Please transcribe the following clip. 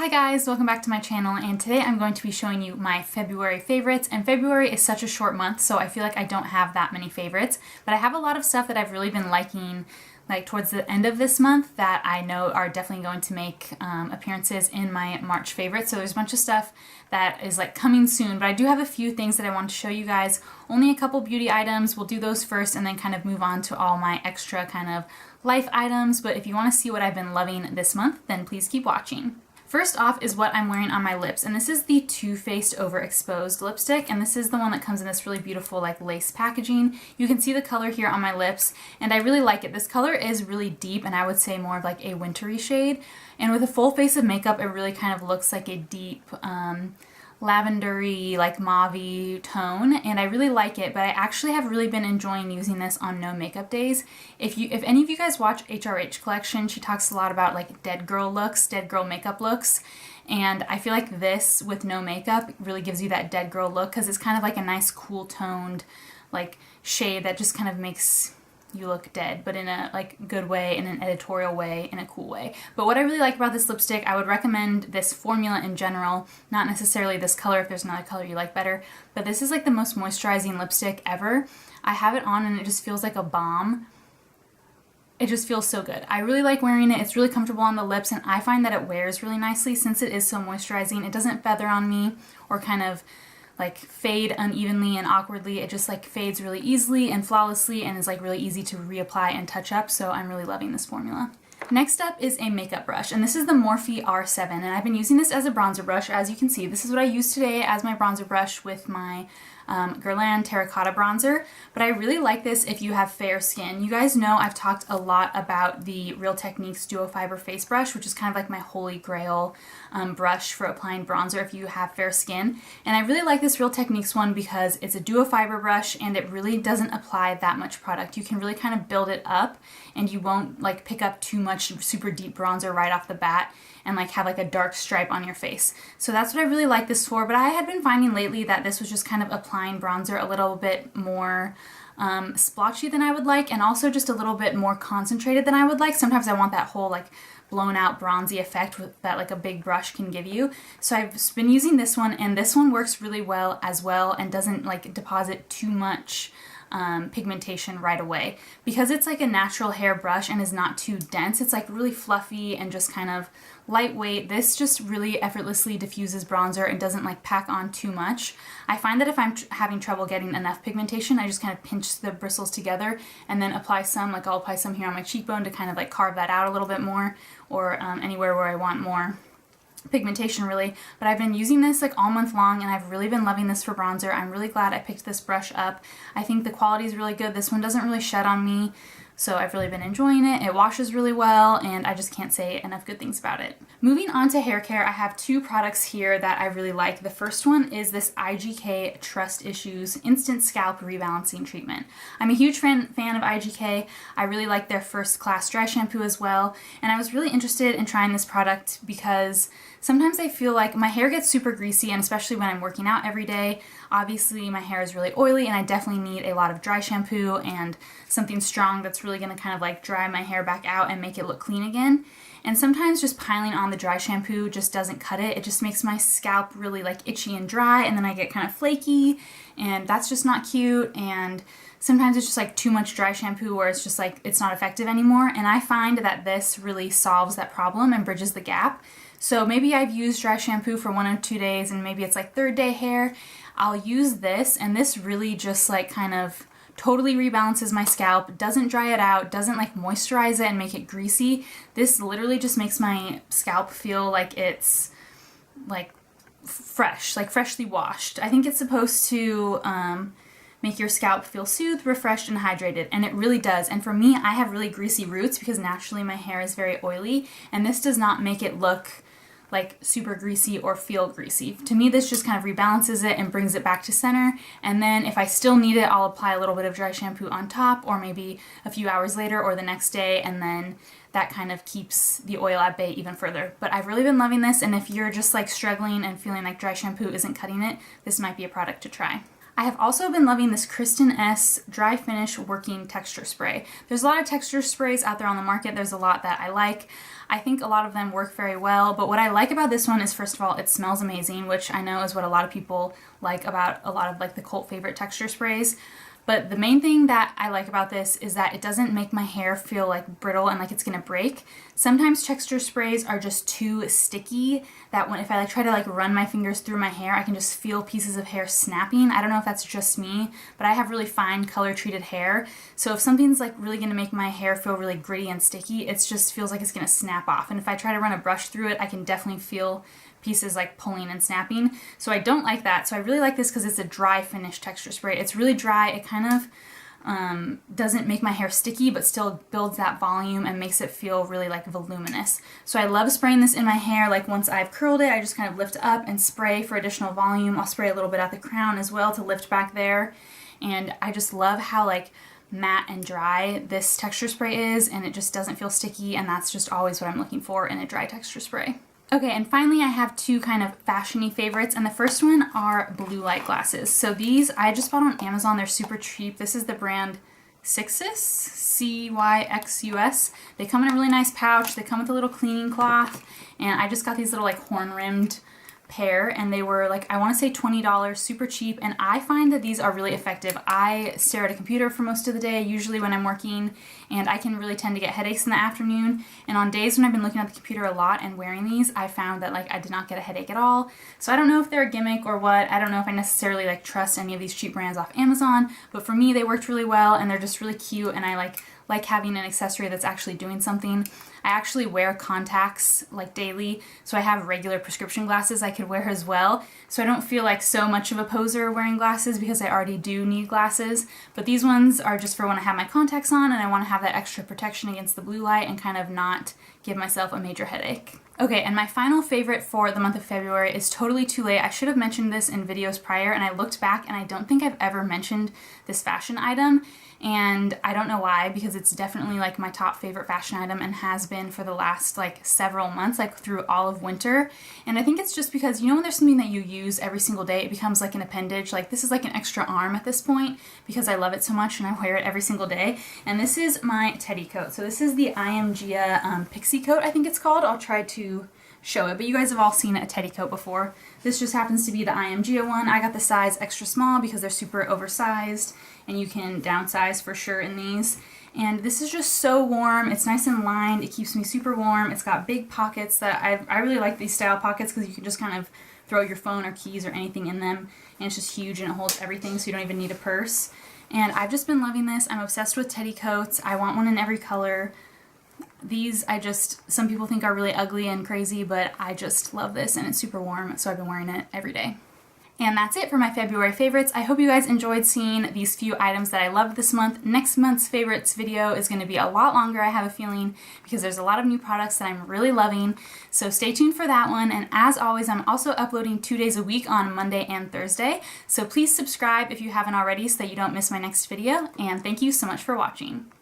Hi guys, welcome back to my channel, and today I'm going to be showing you my February favorites. And February is such a short month, so I feel like I don't have that many favorites, but I have a lot of stuff that I've really been liking like towards the end of this month that I know are definitely going to make appearances in my March favorites. So there's a bunch of stuff that is like coming soon, but I do have a few things that I want to show you guys. Only a couple beauty items. We'll do those first and then kind of move on to all my extra kind of life items. But if you want to see what I've been loving this month, then please keep watching. First off is what I'm wearing on my lips, and this is the Too Faced Overexposed lipstick, and this is the one that comes in this really beautiful like lace packaging. You can see the color here on my lips, and I really like it. This color is really deep, and I would say more of like a wintry shade, and with a full face of makeup it really kind of looks like a deep lavendery, like mauve-y tone, and I really like it, but I actually have really been enjoying using this on no makeup days. If any of you guys watch HRH Collection, she talks a lot about like dead girl looks, dead girl makeup looks, and I feel like this with no makeup really gives you that dead girl look because it's kind of like a nice cool toned like shade that just kind of makes you look dead, but in a like good way, in an editorial way, in a cool way. But what I really like about this lipstick, I would recommend this formula in general, not necessarily this color if there's another color you like better, but this is like the most moisturizing lipstick ever. I have it on and it just feels like a balm. It just feels so good. I really like wearing it. It's really comfortable on the lips, and I find that it wears really nicely since it is so moisturizing. It doesn't feather on me or kind of like fade unevenly and awkwardly. It just like fades really easily and flawlessly and is like really easy to reapply and touch up, so I'm really loving this formula. Next up is a makeup brush, and this is the Morphe R7, and I've been using this as a bronzer brush. As you can see, this is what I used today as my bronzer brush with my Gurelain Terracotta bronzer, but I really like this if you have fair skin. You guys know I've talked a lot about the Real Techniques Duo Fiber Face Brush, which is kind of like my holy grail brush for applying bronzer if you have fair skin. And I really like this Real Techniques one because it's a duo fiber brush and it really doesn't apply that much product. You can really kind of build it up and you won't like pick up too much super deep bronzer right off the bat and like have like a dark stripe on your face. So that's what I really like this for, but I had been finding lately that this was just kind of applying bronzer a little bit more splotchy than I would like, and also just a little bit more concentrated than I would like. Sometimes I want that whole like blown out bronzy effect that like a big brush can give you. So I've been using this one, and this one works really well as well and doesn't like deposit too much pigmentation right away. Because it's like a natural hair brush and is not too dense, it's like really fluffy and just kind of lightweight. This just really effortlessly diffuses bronzer and doesn't like pack on too much. I find that if I'm having trouble getting enough pigmentation, I just kind of pinch the bristles together and then apply some, like I'll apply some here on my cheekbone to kind of like carve that out a little bit more, or anywhere where I want more pigmentation really. But I've been using this like all month long and I've really been loving this for bronzer. I'm really glad I picked this brush up. I think the quality is really good. This one doesn't really shed on me, so I've really been enjoying it. It washes really well and I just can't say enough good things about it. Moving on to hair care, I have two products here that I really like. The first one is this IGK Trust Issues Instant Scalp Rebalancing Treatment. I'm a huge fan of IGK. I really like their First Class Dry Shampoo as well, and I was really interested in trying this product because sometimes I feel like my hair gets super greasy, and especially when I'm working out every day. Obviously my hair is really oily and I definitely need a lot of dry shampoo and something strong that's really going to kind of like dry my hair back out and make it look clean again. And sometimes just piling on the dry shampoo just doesn't cut it. It just makes my scalp really like itchy and dry, and then I get kind of flaky, and that's just not cute. And sometimes it's just like too much dry shampoo where it's just like it's not effective anymore. And I find that this really solves that problem and bridges the gap. So maybe I've used dry shampoo for 1 or 2 days and maybe it's like third day hair. I'll use this, and this really just like kind of totally rebalances my scalp, doesn't dry it out, doesn't like moisturize it and make it greasy. This literally just makes my scalp feel like it's like fresh, like freshly washed. I think it's supposed to make your scalp feel soothed, refreshed, and hydrated, and it really does. And for me, I have really greasy roots because naturally my hair is very oily, and this does not make it look like super greasy or feel greasy. To me, this just kind of rebalances it and brings it back to center. And then if I still need it, I'll apply a little bit of dry shampoo on top, or maybe a few hours later or the next day, and then that kind of keeps the oil at bay even further. But I've really been loving this, and if you're just like struggling and feeling like dry shampoo isn't cutting it, this might be a product to try. I have also been loving this Kristin S Dry Finish Working Texture Spray. There's a lot of texture sprays out there on the market. There's a lot that I like. I think a lot of them work very well, but what I like about this one is, first of all, it smells amazing, which I know is what a lot of people like about a lot of like the cult favorite texture sprays. But the main thing that I like about this is that it doesn't make my hair feel like brittle and like it's gonna break. Sometimes texture sprays are just too sticky that if I like try to like run my fingers through my hair, I can just feel pieces of hair snapping. I don't know if that's just me, but I have really fine color treated hair. So if something's like really gonna make my hair feel really gritty and sticky, it just feels like it's gonna snap off. And if I try to run a brush through it, I can definitely feel pieces like pulling and snapping. So I don't like that. So I really like this because it's a dry finish texture spray. It's really dry. It kind of doesn't make my hair sticky, but still builds that volume and makes it feel really like voluminous. So I love spraying this in my hair. Like once I've curled it, I just kind of lift up and spray for additional volume. I'll spray a little bit at the crown as well to lift back there. And I just love how like matte and dry this texture spray is, and it just doesn't feel sticky, and that's just always what I'm looking for in a dry texture spray. Okay, and finally I have two kind of fashiony favorites, and the first one are blue light glasses. So these I just bought on Amazon. They're super cheap. This is the brand Cyxus, C-Y-X-U-S. They come in a really nice pouch. They come with a little cleaning cloth, and I just got these little like horn-rimmed pair, and they were like, I want to say $20, super cheap, and I find that these are really effective. I stare at a computer for most of the day, usually when I'm working, and I can really tend to get headaches in the afternoon, and on days when I've been looking at the computer a lot and wearing these, I found that like I did not get a headache at all. So I don't know if they're a gimmick or what. I don't know if I necessarily like trust any of these cheap brands off Amazon, but for me they worked really well, and they're just really cute, and I like having an accessory that's actually doing something. I actually wear contacts like daily, so I have regular prescription glasses I could wear as well. So I don't feel like so much of a poser wearing glasses because I already do need glasses. But these ones are just for when I have my contacts on and I want to have that extra protection against the blue light and kind of not give myself a major headache. Okay, and my final favorite for the month of February is Totally Too Late. I should have mentioned this in videos prior, and I looked back and I don't think I've ever mentioned this fashion item, and I don't know why, because it's definitely like my top favorite fashion item and has been for the last like several months, like through all of winter. And I think it's just because, you know, when there's something that you use every single day, it becomes like an appendage. Like this is like an extra arm at this point because I love it so much and I wear it every single day. And this is my teddy coat. So this is the Am Gia Pixi Coat, I think it's called. I'll try to show it, but you guys have all seen a teddy coat before. This just happens to be the Am Gia one. I got the size extra small because they're super oversized, and you can downsize for sure in these. And this is just so warm. It's nice and lined. It keeps me super warm. It's got big pockets that I really like these style pockets because you can just kind of throw your phone or keys or anything in them, and it's just huge and it holds everything, so you don't even need a purse. And I've just been loving this. I'm obsessed with teddy coats. I want one in every color. These some people think are really ugly and crazy, but I just love this, and it's super warm, so I've been wearing it every day. And that's it for my February favorites. I hope you guys enjoyed seeing these few items that I loved this month. Next month's favorites video is going to be a lot longer, I have a feeling, because there's a lot of new products that I'm really loving. So stay tuned for that one. And as always, I'm also uploading 2 days a week on Monday and Thursday. So please subscribe if you haven't already so that you don't miss my next video. And thank you so much for watching.